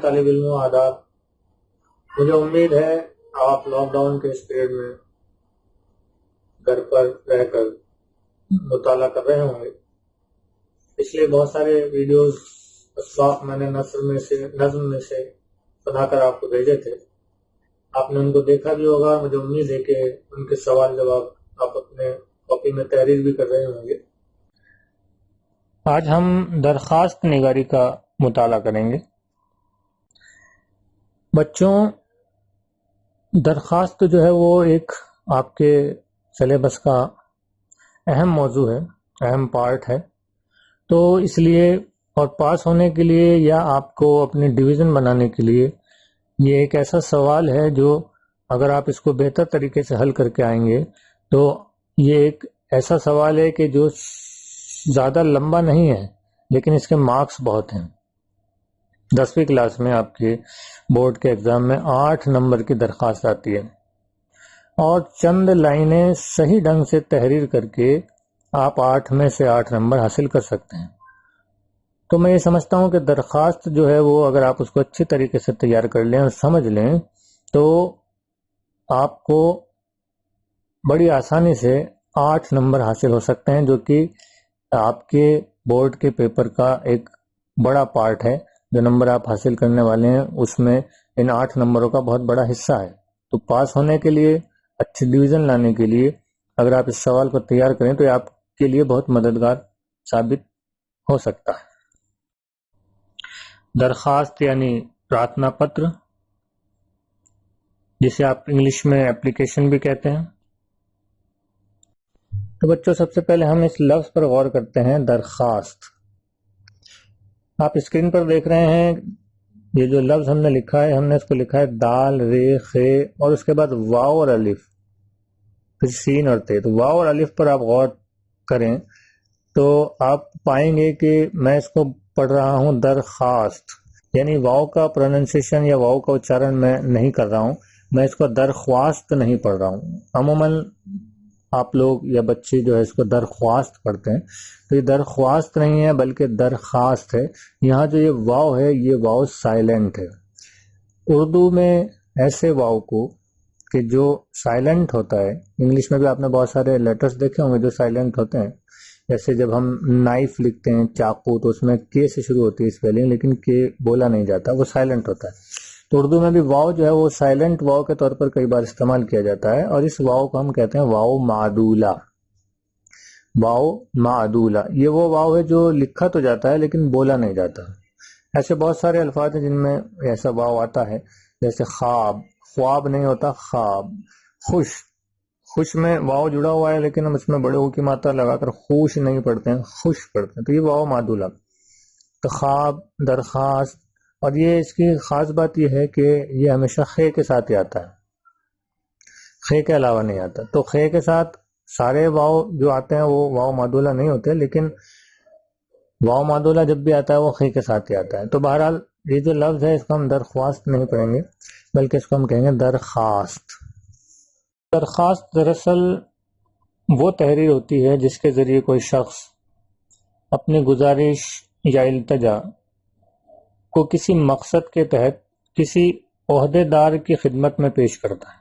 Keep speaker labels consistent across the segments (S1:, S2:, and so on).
S1: طالب علموں آداب، مجھے امید ہے آپ لاک ڈاؤن کے اس پیریڈ میں گھر پر رہ کر مطالعہ کر رہے ہوں گے، اس لیے بہت سارے ویڈیوز اسباق میں نے نظم میں سے بنا کر آپ کو بھیجے تھے، آپ نے ان کو دیکھا بھی ہوگا۔ مجھے امید ہے کہ ان کے سوال جواب آپ اپنے کاپی میں تحریر بھی کر رہے ہوں گے۔ آج ہم درخواست نگاری کا مطالعہ کریں گے۔ بچوں، درخواست جو ہے وہ ایک آپ کے سلیبس کا اہم موضوع ہے، اہم پارٹ ہے، تو اس لیے اور پاس ہونے کے لیے یا آپ کو اپنی ڈویژن بنانے کے لیے یہ ایک ایسا سوال ہے جو اگر آپ اس کو بہتر طریقے سے حل کر کے آئیں گے تو یہ ایک ایسا سوال ہے کہ جو زیادہ لمبا نہیں ہے لیکن اس کے مارکس بہت ہیں۔ 10ویں کلاس میں آپ کے بورڈ کے ایگزام میں 8 نمبر کی درخواست آتی ہے اور چند لائنیں صحیح ڈھنگ سے تحریر کر کے آپ 8 میں سے 8 نمبر حاصل کر سکتے ہیں۔ تو میں یہ سمجھتا ہوں کہ درخواست جو ہے وہ اگر آپ اس کو اچھی طریقے سے تیار کر لیں اور سمجھ لیں تو آپ کو بڑی آسانی سے 8 نمبر حاصل ہو سکتے ہیں، جو کہ آپ کے بورڈ کے پیپر کا ایک بڑا پارٹ ہے۔ جو نمبر آپ حاصل کرنے والے ہیں اس میں ان 8 نمبروں کا بہت بڑا حصہ ہے۔ تو پاس ہونے کے لیے، اچھی ڈویژن لانے کے لیے اگر آپ اس سوال کو تیار کریں تو یہ آپ کے لیے بہت مددگار ثابت ہو سکتا ہے۔ درخواست یعنی پرارتھنا پتر، جسے آپ انگلش میں اپلیکیشن بھی کہتے ہیں۔ تو بچوں، سب سے پہلے ہم اس لفظ پر غور کرتے ہیں، درخواست۔ آپ اسکرین پر دیکھ رہے ہیں یہ جو لفظ ہم نے لکھا ہے، ہم نے اس کو لکھا ہے دال رے خے اور اس کے بعد واو اور الف، پھر سین اور تے۔ تو واو اور الف پر آپ غور کریں تو آپ پائیں گے کہ میں اس کو پڑھ رہا ہوں درخواست، یعنی واو کا پروننسیشن یا واو کا اچارن میں نہیں کر رہا ہوں، میں اس کو درخواست نہیں پڑھ رہا ہوں۔ عموماً آپ لوگ یا بچے جو ہے اس کو درخواست پڑھتے ہیں، تو یہ درخواست نہیں ہے بلکہ درخواست ہے۔ یہاں جو یہ واو ہے یہ واو سائلنٹ ہے۔ اردو میں ایسے واو کو کہ جو سائلنٹ ہوتا ہے، انگلش میں بھی آپ نے بہت سارے لیٹرز دیکھے ہوں گے جو سائلنٹ ہوتے ہیں، جیسے جب ہم نائف لکھتے ہیں، چاقو، تو اس میں کے سے شروع ہوتی ہے اسپیلنگ، لیکن کے بولا نہیں جاتا، وہ سائلنٹ ہوتا ہے۔ تو اردو میں بھی واو جو ہے وہ سائلنٹ واو کے طور پر کئی بار استعمال کیا جاتا ہے، اور اس واو کو ہم کہتے ہیں واو معدولہ۔ واو معدولہ یہ وہ واو ہے جو لکھا تو جاتا ہے لیکن بولا نہیں جاتا۔ ایسے بہت سارے الفاظ ہیں جن میں ایسا واو آتا ہے، جیسے خواب، خواب نہیں ہوتا خواب۔ خوش میں واو جڑا ہوا ہے لیکن ہم اس میں بڑے او کی ماترا لگا کر خوش نہیں پڑھتے ہیں، خوش پڑھتے ہیں، تو یہ واو معدولہ۔ تو خواب، درخواست، اور یہ اس کی خاص بات یہ ہے کہ یہ ہمیشہ خے کے ساتھ ہی آتا ہے، خے کے علاوہ نہیں آتا۔ تو خے کے ساتھ سارے واو جو آتے ہیں وہ واو معدولہ نہیں ہوتے، لیکن واو معدولہ جب بھی آتا ہے وہ خے کے ساتھ ہی آتا ہے۔ تو بہرحال یہ جو لفظ ہے اس کو ہم درخواست نہیں پڑھیں گے بلکہ اس کو ہم کہیں گے درخواست۔ درخواست دراصل وہ تحریر ہوتی ہے جس کے ذریعے کوئی شخص اپنی گزارش یا التجا کو کسی مقصد کے تحت کسی عہدے دار کی خدمت میں پیش کرتا ہے۔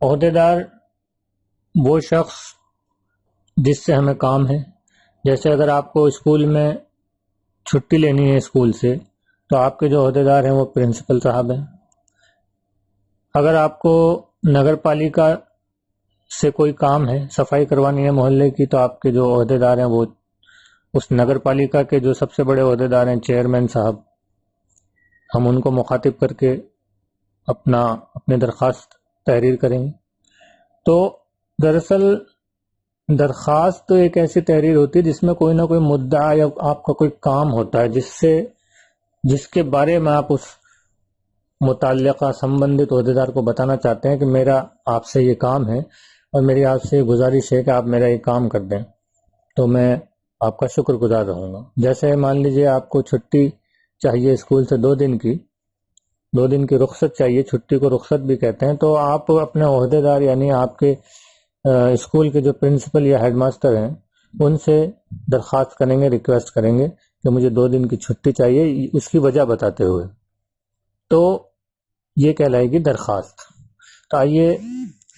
S1: عہدے دار وہ شخص جس سے ہمیں کام ہے، جیسے اگر آپ کو اسکول میں چھٹی لینی ہے اسکول سے تو آپ کے جو عہدے دار ہیں وہ پرنسپل صاحب ہیں۔ اگر آپ کو نگر پالیکا سے کوئی کام ہے، صفائی کروانی ہے محلے کی، تو آپ کے جو عہدے دار ہیں وہ اس نگر پالیکا کے جو سب سے بڑے عہدے دار ہیں، چیئرمین صاحب، ہم ان کو مخاطب کر کے اپنی درخواست تحریر کریں گے۔ تو دراصل درخواست تو ایک ایسی تحریر ہوتی ہے جس میں کوئی نہ کوئی مدعا یا آپ کا کوئی کام ہوتا ہے جس کے بارے میں آپ اس متعلقہ سمبندھت عہدیدار کو بتانا چاہتے ہیں کہ میرا آپ سے یہ کام ہے اور میری آپ سے گزارش ہے کہ آپ میرا یہ کام کر دیں، تو میں آپ کا شکر گزار رہوں گا۔ جیسے مان لیجئے آپ کو چھٹی چاہیے اسکول سے 2 دن کی رخصت چاہیے، چھٹی کو رخصت بھی کہتے ہیں، تو آپ اپنے عہدے دار یعنی آپ کے اسکول کے جو پرنسپل یا ہیڈ ماسٹر ہیں ان سے درخواست کریں گے، ریکویسٹ کریں گے کہ مجھے 2 دن کی چھٹی چاہیے، اس کی وجہ بتاتے ہوئے، تو یہ کہلائے گی درخواست۔ تو آئیے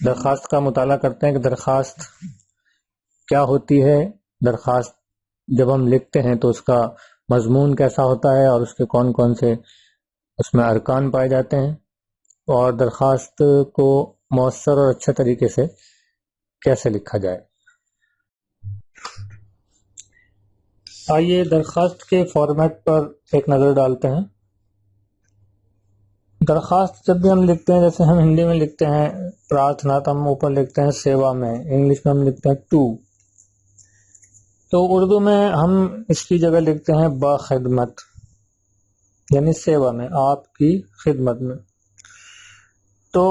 S1: درخواست کا مطالعہ کرتے ہیں کہ درخواست کیا ہوتی ہے، درخواست جب ہم لکھتے ہیں تو اس کا مضمون کیسا ہوتا ہے اور اس کے کون کون سے اس میں ارکان پائے جاتے ہیں، اور درخواست کو مؤثر اور اچھے طریقے سے کیسے لکھا جائے۔ آئیے درخواست کے فارمیٹ پر ایک نظر ڈالتے ہیں۔ درخواست جب بھی ہم لکھتے ہیں، جیسے ہم ہندی میں لکھتے ہیں پرارتھنا، تو ہم اوپر لکھتے ہیں سیوا میں، انگلش میں ہم لکھتے ہیں ٹو، تو اردو میں ہم اس کی جگہ لکھتے ہیں بخدمت، یعنی سیوا میں، آپ کی خدمت میں۔ تو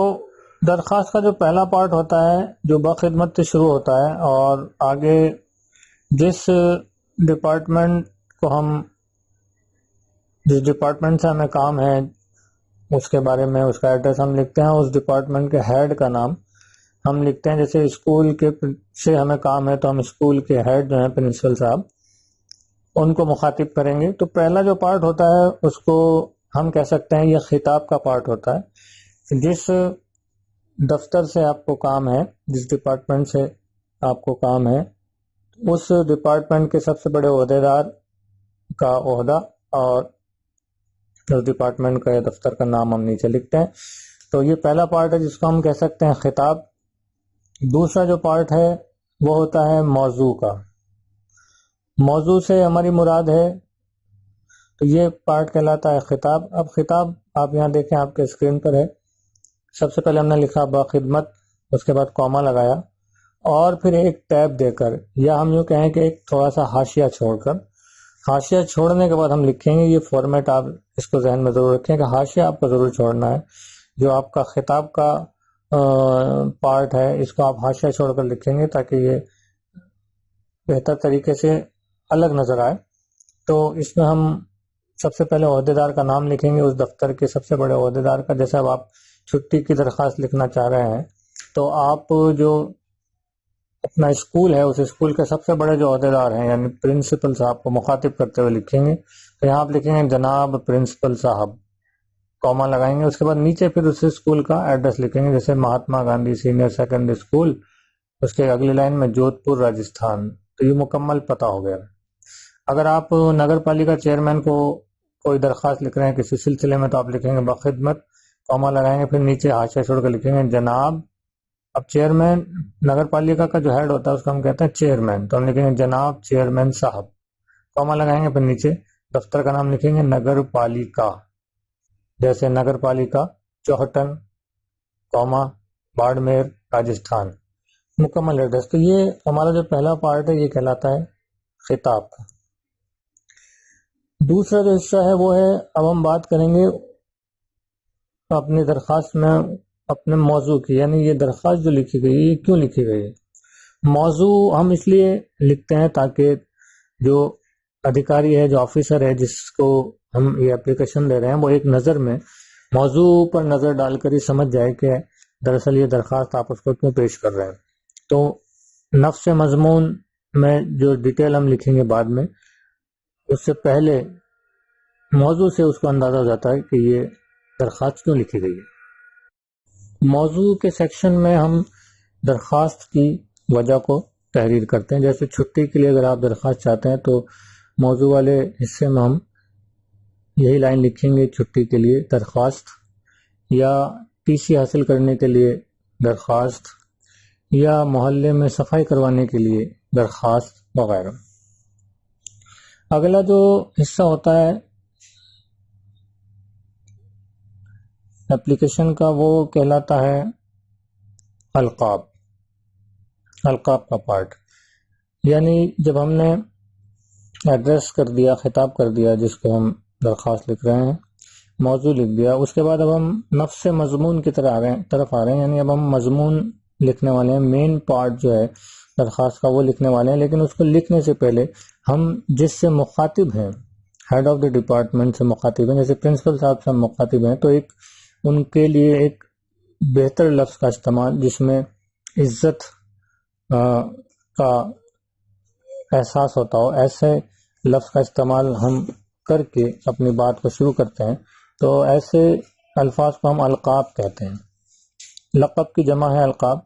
S1: درخواست کا جو پہلا پارٹ ہوتا ہے جو بخدمت سے شروع ہوتا ہے، اور آگے جس ڈپارٹمنٹ سے ہمیں کام ہے اس کے بارے میں، اس کا ایڈریس ہم لکھتے ہیں، اس ڈپارٹمنٹ کے ہیڈ کا نام ہم لکھتے ہیں۔ جیسے اسکول کے سے ہمیں کام ہے تو ہم اسکول کے ہیڈ جو ہیں پرنسپل صاحب، ان کو مخاطب کریں گے۔ تو پہلا جو پارٹ ہوتا ہے اس کو ہم کہہ سکتے ہیں یہ خطاب کا پارٹ ہوتا ہے۔ جس دفتر سے آپ کو کام ہے، جس ڈپارٹمنٹ سے آپ کو کام ہے، اس ڈپارٹمنٹ کے سب سے بڑے عہدیدار کا عہدہ اور اس ڈپارٹمنٹ کا یا دفتر کا نام ہم نیچے لکھتے ہیں۔ تو یہ پہلا پارٹ ہے جس کو ہم کہہ سکتے ہیں خطاب۔ دوسرا جو پارٹ ہے وہ ہوتا ہے موضوع کا۔ موضوع سے ہماری مراد ہے، تو یہ پارٹ کہلاتا ہے خطاب۔ اب خطاب آپ یہاں دیکھیں، آپ کے اسکرین پر ہے۔ سب سے پہلے ہم نے لکھا بخدمت، اس کے بعد کوما لگایا، اور پھر ایک ٹیب دے کر، یا ہم یوں کہیں کہ ایک تھوڑا سا حاشیہ چھوڑ کر، حاشیہ چھوڑنے کے بعد ہم لکھیں گے، یہ فارمیٹ آپ اس کو ذہن میں ضرور رکھیں کہ حاشیہ آپ کو ضرور چھوڑنا ہے۔ جو آپ کا خطاب کا پارٹ ہے اس کو آپ حاشیہ چھوڑ کر لکھیں گے تاکہ یہ بہتر طریقے سے الگ نظر آئے۔ تو اس میں ہم سب سے پہلے عہدیدار کا نام لکھیں گے، اس دفتر کے سب سے بڑے عہدیدار کا۔ جیسے اب آپ چھٹی کی درخواست لکھنا چاہ رہے ہیں تو آپ جو اپنا اسکول ہے اس اسکول کے سب سے بڑے جو عہدیدار ہیں یعنی پرنسپل صاحب کو مخاطب کرتے ہوئے لکھیں گے۔ تو یہاں آپ لکھیں گے جناب پرنسپل صاحب، کوما لگائیں گے، اس کے بعد نیچے پھر اس اسکول کا ایڈریس لکھیں گے، جیسے Mahatma Gandhi senior secondary school, اس کے اگلی لائن میں جودھ پور راجستھان۔ تو یہ مکمل پتہ ہو گیا۔ اگر آپ نگر پالیکا چیئرمین کو کوئی درخواست لکھ رہے ہیں کسی سلسلے میں تو آپ لکھیں گے بخدمت، کوما لگائیں گے، پھر نیچے حاشیہ چھوڑ کر لکھیں گے جناب۔ اب چیئرمین نگر پالیکا کا جو ہیڈ ہوتا ہے اس کو ہم کہتے ہیں چیئرمین، تو ہم لکھیں گے جناب چیئرمین صاحب، کوما لگائیں گے، پھر نیچے دفتر کا نام لکھیں گے نگر پالیکا، جیسے نگر پالیکا چوہٹن، کوما باڑمیر راجستھان، مکمل ایڈریس۔ تو یہ ہمارا جو پہلا پارٹ ہے یہ کہلاتا ہے خطاب کا۔ دوسرا جو حصہ ہے وہ ہے، اب ہم بات کریں گے اپنی درخواست میں اپنے موضوع کی، یعنی یہ درخواست جو لکھی گئی ہے یہ کیوں لکھی گئی ہے۔ موضوع ہم اس لیے لکھتے ہیں تاکہ جو ادھیکاری ہے، جو آفیسر ہے جس کو ہم یہ اپلیکیشن دے رہے ہیں، وہ ایک نظر میں موضوع پر نظر ڈال کر ہی سمجھ جائے کہ دراصل یہ درخواست آپ اس کو کیوں پیش کر رہے ہیں۔ تو نفس مضمون میں جو ڈیٹیل ہم لکھیں گے بعد میں، اس سے پہلے موضوع سے اس کو اندازہ ہو جاتا ہے کہ یہ درخواست کیوں لکھی گئی ہے۔ موضوع کے سیکشن میں ہم درخواست کی وجہ کو تحریر کرتے ہیں۔ جیسے چھٹی کے لیے اگر آپ درخواست چاہتے ہیں تو موضوع والے حصے میں ہم یہی لائن لکھیں گے، چھٹی کے لیے درخواست، یا ٹی سی حاصل کرنے کے لیے درخواست، یا محلے میں صفائی کروانے کے لیے درخواست وغیرہ۔ اگلا جو حصہ ہوتا ہے اپلیکیشن کا وہ کہلاتا ہے القاب، القاب کا پارٹ۔ یعنی جب ہم نے ایڈریس کر دیا، خطاب کر دیا جس کو ہم درخواست لکھ رہے ہیں، موضوع لکھ دیا، اس کے بعد اب ہم نفس مضمون کی طرف آ رہے ہیں، یعنی اب ہم مضمون لکھنے والے ہیں، مین پارٹ جو ہے درخواست کا وہ لکھنے والے ہیں۔ لیکن اس کو لکھنے سے پہلے ہم جس سے مخاطب ہیں، ہیڈ آف دی ڈپارٹمنٹ سے مخاطب ہیں، جیسے پرنسپل صاحب سے ہم مخاطب ہیں، تو ایک ان کے لیے ایک بہتر لفظ کا استعمال جس میں عزت کا احساس ہوتا ہو، ایسے لفظ کا استعمال ہم کر کے اپنی بات کو شروع کرتے ہیں تو ایسے الفاظ کو ہم القاب کہتے ہیں۔ لقب کی جمع ہے القاب۔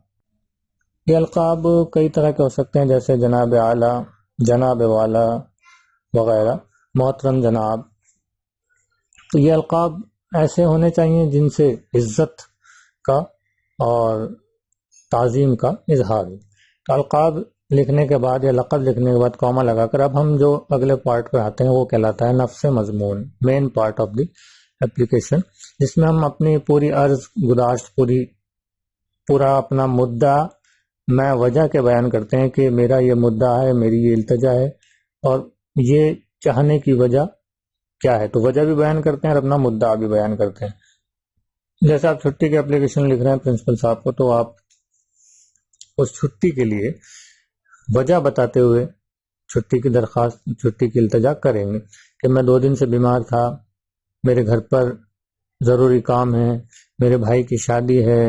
S1: یہ القاب کئی طرح کے ہو سکتے ہیں، جیسے جناب اعلیٰ، جناب والا وغیرہ، محترم جناب۔ تو یہ القاب ایسے ہونے چاہیے جن سے عزت کا اور تعظیم کا اظہار ہو۔ تو القاب لکھنے کے بعد یا لقب لکھنے کے بعد کوما لگا کر اب ہم جو اگلے پارٹ پہ آتے ہیں وہ کہلاتا ہے نفس مضمون، main part of the application, جس میں ہم اپنی پوری عرض گزاشت، پورا اپنا مدعا میں وجہ کے بیان کرتے ہیں کہ میرا یہ مدعا ہے، میری یہ التجا ہے اور یہ چاہنے کی وجہ کیا ہے۔ تو وجہ بھی بیان کرتے ہیں اور اپنا مدعا بھی بیان کرتے ہیں۔ جیسے آپ چھٹی کی اپلیکیشن لکھ رہے ہیں پرنسپل صاحب کو، تو آپ اس چھٹی کے لیے وجہ بتاتے ہوئے چھٹی کی درخواست، چھٹی کی التجا کریں گے کہ میں 2 دن سے بیمار تھا، میرے گھر پر ضروری کام ہے، میرے بھائی کی شادی ہے،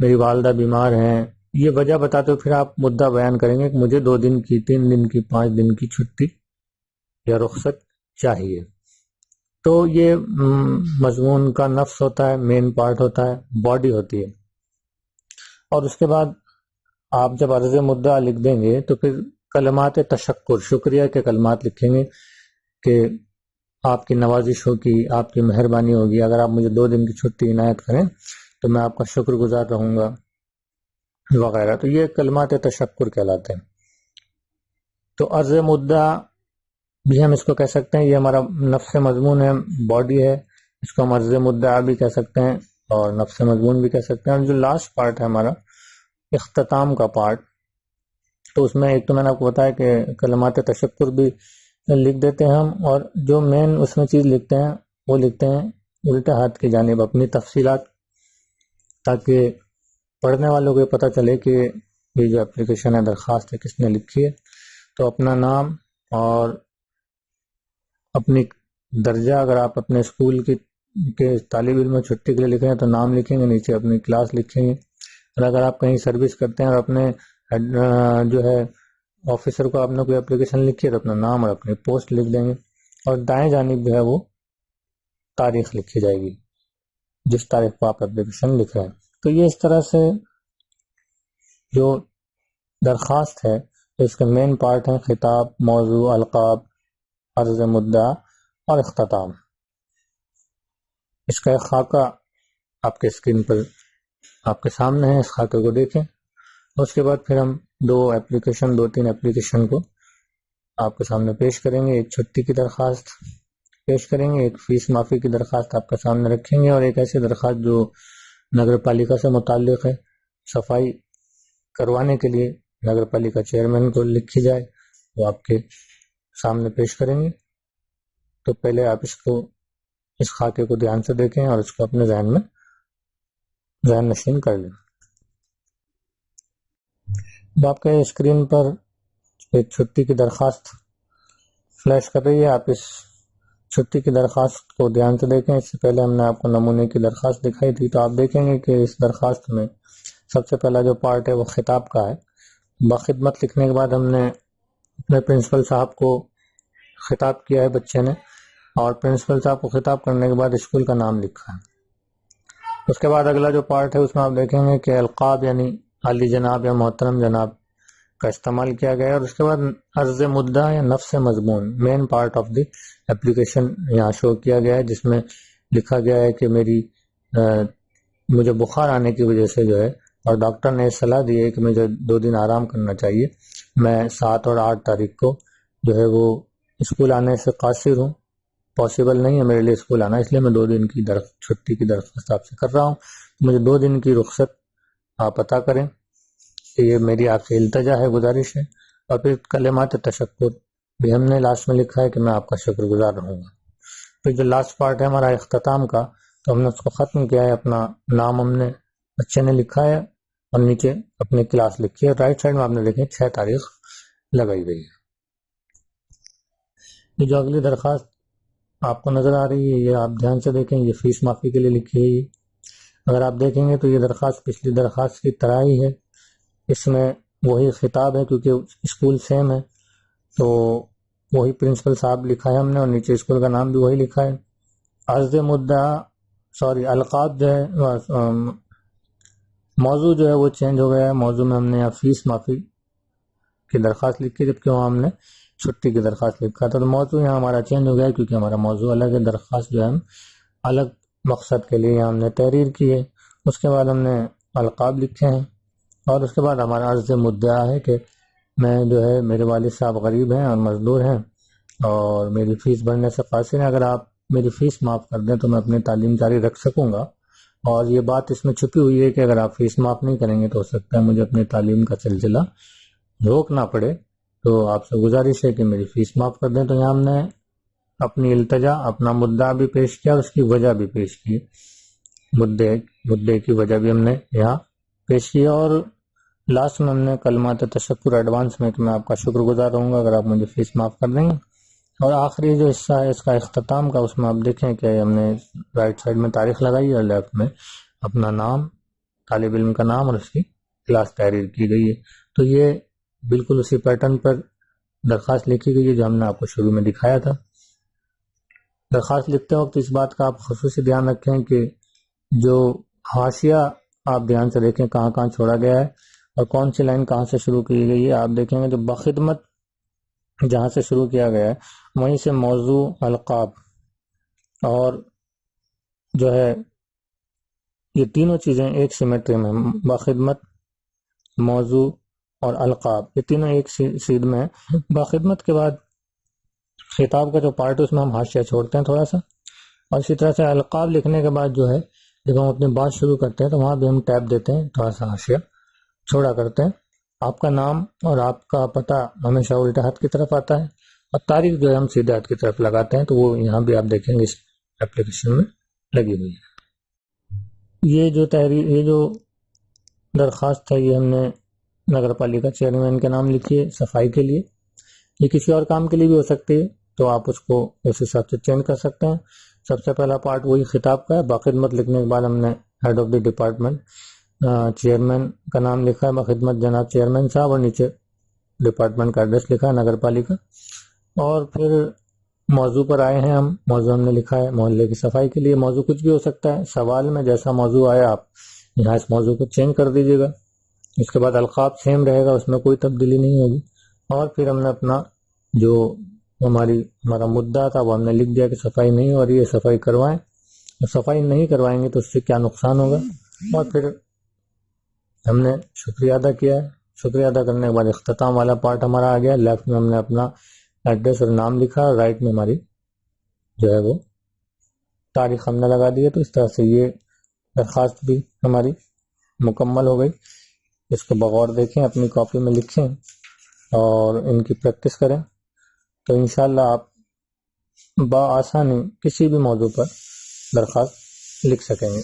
S1: میری والدہ بیمار ہیں۔ یہ وجہ بتاتے ہوئے پھر آپ مدعا بیان کریں گے کہ مجھے 2 دن کی، 3 دن کی، 5 دن کی چھٹی یا رخصت چاہیے۔ تو یہ مضمون کا نفس ہوتا ہے، مین پارٹ ہوتا ہے، باڈی ہوتی ہے۔ اور اس کے بعد آپ جب عرض مدعا لکھ دیں گے تو پھر کلمات تشکر، شکریہ کے کلمات لکھیں گے کہ آپ کی نوازش ہوگی، آپ کی مہربانی ہوگی، اگر آپ مجھے 2 دن کی چھٹی عنایت کریں تو میں آپ کا شکر گزار رہوں گا وغیرہ۔ تو یہ کلمات تشکر کہلاتے ہیں۔ تو عرض مدعا بھی ہم اس کو کہہ سکتے ہیں، یہ ہمارا نفس مضمون ہے، باڈی ہے، اس کو ہم عرض مدعا بھی کہہ سکتے ہیں اور نفس مضمون بھی کہہ سکتے ہیں۔ اور جو لاسٹ پارٹ ہے ہمارا اختتام کا پارٹ، تو اس میں ایک تو میں نے آپ کو بتایا کہ کلمات تشکر بھی لکھ دیتے ہیں ہم، اور جو مین اس میں چیز لکھتے ہیں وہ لکھتے ہیں الٹے ہاتھ کی جانب اپنی تفصیلات، تاکہ پڑھنے والوں کو پتہ چلے کہ یہ جو اپلیکیشن ہے، درخواست ہے، کس نے لکھی ہے۔ تو اپنا نام اور اپنی درجہ، اگر آپ اپنے اسکول کے طالب علم چھٹی کے لیے لکھ رہے ہیں تو نام لکھیں گے، نیچے اپنی کلاس لکھیں گے، اور اگر آپ کہیں سروس کرتے ہیں اور اپنے جو ہے آفیسر کو آپ نے کوئی اپلیکیشن لکھی ہے تو اپنا نام اور اپنی پوسٹ لکھ دیں گے، اور دائیں جانب جو ہے وہ تاریخ لکھی جائے گی جس تاریخ کو آپ اپلیکیشن لکھ رہے ہیں۔ تو یہ اس طرح سے جو درخواست ہے اس کے مین پارٹ ہیں خطاب، موضوع، القاب، عرض مدعا اور اختتام۔ اس کا ایک خاکہ آپ کے اسکرین پر آپ کے سامنے ہے، اس خاکے کو دیکھیں۔ اس کے بعد پھر ہم 2-3 اپلیکیشن کو آپ کے سامنے پیش کریں گے۔ ایک چھٹی کی درخواست پیش کریں گے، ایک فیس معافی کی درخواست آپ کے سامنے رکھیں گے، اور ایک ایسی درخواست جو نگر پالیکا سے متعلق ہے، صفائی کروانے کے لیے نگر پالیکا چیئرمین کو لکھی جائے، وہ آپ کے سامنے پیش کریں گے۔ تو پہلے آپ اس خاکے کو دھیان سے دیکھیں اور اس کو اپنے ذہن نشین کر لیں۔ اب آپ کے اسکرین پر ایک چھٹی کی درخواست فلیش کر رہی ہے، آپ اس چھٹی کی درخواست کو دھیان سے دیکھیں۔ اس سے پہلے ہم نے آپ کو نمونے کی درخواست دکھائی تھی، تو آپ دیکھیں گے کہ اس درخواست میں سب سے پہلا جو پارٹ ہے وہ خطاب کا ہے۔ باخدمت لکھنے کے بعد ہم نے اپنے پرنسپل صاحب کو خطاب کیا ہے بچے نے، اور پرنسپل صاحب کو خطاب کرنے کے بعد اسکول کا نام لکھا ہے۔ اس کے بعد اگلا جو پارٹ ہے اس میں آپ دیکھیں گے کہ القاب یعنی علی جناب یا محترم جناب کا استعمال کیا گیا ہے، اور اس کے بعد عرض مدعا یا نفس مضمون، main part of the application یہاں شو کیا گیا ہے، جس میں لکھا گیا ہے کہ مجھے بخار آنے کی وجہ سے جو ہے، اور ڈاکٹر نے صلاح دی ہے کہ مجھے 2 دن آرام کرنا چاہیے، میں 7 اور 8 تاریخ کو جو ہے وہ اسکول آنے سے قاصر ہوں، پاسبل نہیں ہے میرے لیے اسکول آنا، اس لیے میں 2 دن کی چھٹی کی درخواست آپ سے کر رہا ہوں، مجھے 2 دن کی رخصت آپ عطا کریں، یہ میری آپ سے التجا ہے، گزارش ہے۔ اور پھر کلمات تشکر بھی ہم نے لاسٹ میں لکھا ہے کہ میں آپ کا شکر گزار رہوں گا۔ پھر جو لاسٹ پارٹ ہے ہمارا اختتام کا، تو ہم نے اس کو ختم کیا ہے، اپنا نام ہم نے بچے نے لکھا ہے اور نیچے اپنی کلاس لکھی ہے، رائٹ سائڈ میں آپ نے دیکھیں 6 تاریخ لگائی گئی ہے۔ یہ جو اگلی درخواست آپ کو نظر آ رہی ہے، یہ آپ دھیان سے دیکھیں، یہ فیس معافی کے لیے لکھی ہے۔ اگر آپ دیکھیں گے تو یہ درخواست پچھلی درخواست کی طرح ہی ہے، اس میں وہی خطاب ہے کیونکہ اسکول سیم ہے، تو وہی پرنسپل صاحب لکھا ہے ہم نے، اور نیچے اسکول کا نام بھی وہی لکھا ہے۔ عرض مدعا القاب جو ہے موضوع جو ہے وہ چینج ہو گیا ہے۔ موضوع میں ہم نے یہاں فیس معافی کی درخواست لکھی، جبکہ وہاں ہم نے چھٹی کی درخواست لکھا تھا، تو موضوع یہاں ہمارا چینج ہو گیا ہے کیونکہ ہمارا موضوع الگ ہے۔ درخواست جو ہے ہم الگ مقصد کے لیے یہاں ہم نے تحریر کی ہے۔ اس کے بعد ہم نے القاب لکھے ہیں، اور اس کے بعد ہمارا عرض مدعا ہے کہ میں جو ہے میرے والد صاحب غریب ہیں اور مزدور ہیں اور میری فیس بھرنے سے قاصر ہیں، اگر آپ میری فیس معاف کر دیں تو میں اپنی تعلیم جاری رکھ سکوں گا، اور یہ بات اس میں چھپی ہوئی ہے کہ اگر آپ فیس معاف نہیں کریں گے تو ہو سکتا ہے مجھے اپنی تعلیم کا سلسلہ روکنا پڑے، تو آپ سے گزارش ہے کہ میری فیس معاف کر دیں۔ تو یہاں ہم نے اپنی التجا، اپنا مدعا بھی پیش کیا اور اس کی وجہ بھی پیش کی، مدعے کی وجہ بھی ہم نے یہاں پیش کی، اور لاسٹ میں ہم نے کلمات تشکر ایڈوانس میں کہ میں آپ کا شکر گزار رہوں گا اگر آپ مجھے فیس معاف کر دیں گے۔ اور آخری جو حصہ ہے اس کا اختتام کا، اس میں آپ دیکھیں کہ ہم نے رائٹ سائڈ میں تاریخ لگائی اور لیفٹ میں اپنا نام، طالب علم کا نام اور اس کی کلاس تحریر کی گئی ہے۔ تو یہ بالکل اسی پیٹرن پر درخواست لکھی گئی ہے جو ہم نے آپ کو شروع میں دکھایا تھا۔ درخواست لکھتے وقت اس بات کا آپ خصوصی دھیان رکھیں کہ جو حاشیہ آپ دھیان سے دیکھیں کہاں کہاں چھوڑا گیا ہے اور کون سی لائن کہاں سے شروع کی گئی ہے۔ آپ دیکھیں گے جو بخدمت جہاں سے شروع کیا گیا ہے وہیں سے موضوع، القاب اور جو ہے یہ تینوں چیزیں ایک سیمیٹری میں، بخدمت، موضوع اور القاب، یہ تینوں ایک سیدھ میں ہیں۔ بخدمت کے بعد خطاب کا جو پارٹ ہے اس میں ہم حاشیہ چھوڑتے ہیں تھوڑا سا، اور اسی طرح سے القاب لکھنے کے بعد جو ہے جب ہم اپنی بات شروع کرتے ہیں تو وہاں بھی ہم ٹیپ دیتے ہیں، تھوڑا سا حاشیہ چھوڑا کرتے ہیں۔ آپ کا نام اور آپ کا پتہ ہمیشہ الٹے ہاتھ کی طرف آتا ہے، اور تاریخ جو ہے ہم سیدھے ہاتھ کی طرف لگاتے ہیں، تو وہ یہاں بھی آپ دیکھیں گے اس اپلیکیشن میں لگی ہوئی ہے۔ یہ جو درخواست ہے یہ ہم نے نگر پالیکا چیئرمین کے نام لکھی ہے صفائی کے لیے، یہ کسی اور کام کے لیے بھی ہو سکتی ہے تو آپ اس کو اس حساب سے چینج کر سکتے ہیں۔ سب سے پہلا پارٹ وہی خطاب کا ہے، بخدمت لکھنے کے بعد ہم نے head of the department chairman کا نام لکھا ہے، بخدمت جناب چیئرمین صاحب، اور نیچے ڈپارٹمنٹ کا ایڈریس لکھا ہے نگر پالیکا، اور پھر موضوع پر آئے ہیں ہم۔ موضوع ہم نے لکھا ہے محلے کی صفائی کے لیے، موضوع کچھ بھی ہو سکتا ہے، سوال میں جیسا موضوع آیا آپ یہاں اس موضوع کو چینج کر دیجیے گا۔ اس کے بعد القاب سیم رہے گا، اس میں کوئی تبدیلی نہیں ہوگی، اور پھر ہم نے اپنا جو ہمارا مدعا تھا وہ ہم نے لکھ دیا کہ صفائی نہیں ہو رہی ہے، صفائی کروائیں، اور صفائی نہیں کروائیں گے تو اس سے کیا نقصان ہوگا، اور پھر ہم نے شکریہ ادا کیا ہے۔ شکریہ ادا کرنے کے بعد اختتام والا پارٹ ہمارا آ گیا، لیفٹ میں ہم نے اپنا ایڈریس اور نام لکھا، اور رائٹ میں ہماری جو ہے وہ تاریخ ہم نے لگا دی ہے۔ تو اس طرح سے یہ درخواست بھی ہماری مکمل ہو گئی۔ اس کو بغور دیکھیں، اپنی کاپی میں لکھیں اور ان کی پریکٹس کریں، تو انشاءاللہ آپ بآسانی کسی بھی موضوع پر درخواست لکھ سکیں گے۔